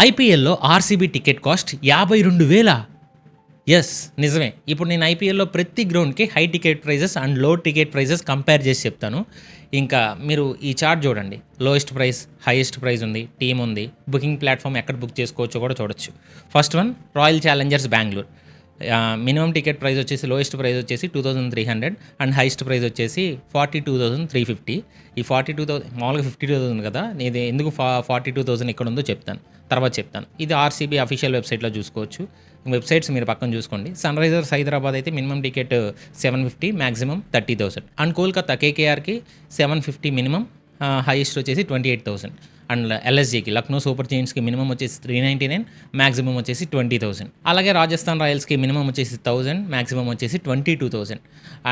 ఐపీఎల్‌లో RCB ticket cost 52,000. Yes. నిజమే. ఇప్పుడు నేను ఐపీఎల్‌లో ప్రతి గ్రౌండ్‌కి హై టికెట్ ప్రైజెస్ అండ్ లో టికెట్ ప్రైజెస్ కంపేర్ చేసి చెప్తాను. ఇంకా మీరు ఈ చార్ట్ చూడండి. లోయెస్ట్ ప్రైస్, హైయెస్ట్ ప్రైస్ ఉంది, టీమ్ ఉంది, బుకింగ్ ప్లాట్‌ఫామ్ ఎక్కడ బుక్ చేసుకోవచ్చో కూడా చూడొచ్చు. First one royal Challengers Bengaluru. Minimum ticket price వచ్చేసి లోయెస్ట్ ప్రైస్ వచ్చేసి 2,300 అండ్ హైయెస్ట్ ప్రైస్ వచ్చేసి 42,350. ఈ 42,000 మామూలుగా 52,000 కదా, ఇది ఎందుకు 42,000 ఇక్కడ ఉందో తర్వాత చెప్తాను. ఇది ఆర్సీబీ అఫీషియల్ వెబ్సైట్లో చూసుకోవచ్చు. వెబ్సైట్స్ మీరు పక్కన చూసుకోండి. సన్ రైజర్స్ హైదరాబాద్ అయితే minimum ticket 750, maximum 30,000. And Kolkata కేకేఆర్కి 750 మినిమం, హైయెస్ట్ వచ్చేసి 28,000. అండ్ ఎల్ఎస్జీకి లక్నో సూపర్ జైంట్స్కి మినిమం వచ్చేసి 399, మ్యాక్సిమం వచ్చేసి 20,000. అలాగే రాజస్థాన్ రాయల్స్కి మినిమం వచ్చేసి 1,000, మ్యాక్సిమం వచ్చేసి 22,000.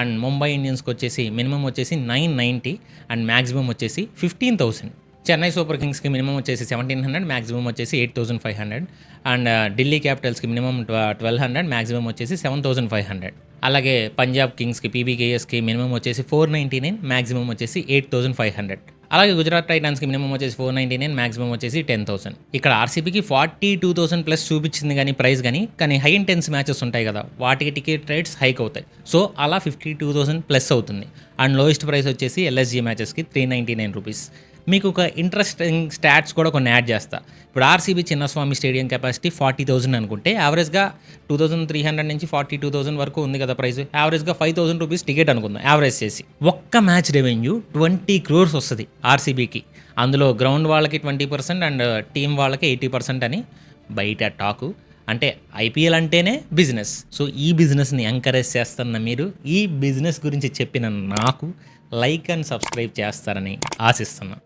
అండ్ ముంబై ఇండియన్స్కి వచ్చేసి మినిమం వచ్చేసి 990 అండ్ మ్యాక్సిమం వచ్చేసి 15,000. చెన్నై సూపర్ కింగ్స్కి మినిమం వచ్చేసి 1,700, మ్యాక్సిమం వచ్చేసి 8,500. అండ్ ఢిల్లీ క్యాపిటల్స్కి మినిమం 1,200, మ్యాక్సిమం వచ్చేసి 7,500. అలాగే పంజాబ్ కింగ్స్కి పీబీకేఎస్కి మినిమం వచ్చేసి 499, మ్యాక్సిమం వచ్చేసి 8,500. అలాగే గుజరాత్ టైటాన్స్కి మినిమం వచ్చేసి 499, మ్యాక్సిమం వచ్చేసి 10,000. ఇక్కడ ఆర్సీబీకి 42,000 ప్లస్ చూపించింది కానీ ప్రైస్ కానీ హై ఇంటెన్స్ మ్యాచెస్ ఉంటాయి కదా, వాటికి టికెట్ రేట్స్ హైక్ అవుతాయి. సో అలా 52,000 ప్లస్ అవుతుంది. అండ్ లోయెస్ట్ ప్రైస్ వచ్చేసి ఎల్ఎస్జీ మ్యాచెస్కి 399 రూపీస్. మీకు ఒక ఇంట్రెస్టింగ్ స్టాట్స్ కూడా కొన్ని యాడ్ చేస్తా. ఇప్పుడు ఆర్సీబీ చిన్నస్వామి స్టేడియం కెపాసిటీ 40,000 అనుకుంటే యావరేజ్గా 2,300 నుంచి 42,000 వరకు ఉంది కదా ప్రైస్. యావరేజ్గా 5,000 రూపీస్ టికెట్ అనుకుందాం యావరేజ్ చేసి. ఒక్క మ్యాచ్ రెవెన్యూ 20 crores వస్తుంది ఆర్సీబీకి. అందులో గ్రౌండ్ వాళ్ళకి 20% అండ్ టీం వాళ్ళకి 80% అని బయట టాకు. అంటే ఐపీఎల్ అంటేనే బిజినెస్. సో ఈ బిజినెస్ని ఎంకరేజ్ చేస్తున్న మీరు ఈ బిజినెస్ గురించి చెప్పిన నాకు లైక్ అండ్ సబ్స్క్రైబ్ చేస్తారని ఆశిస్తున్నాను.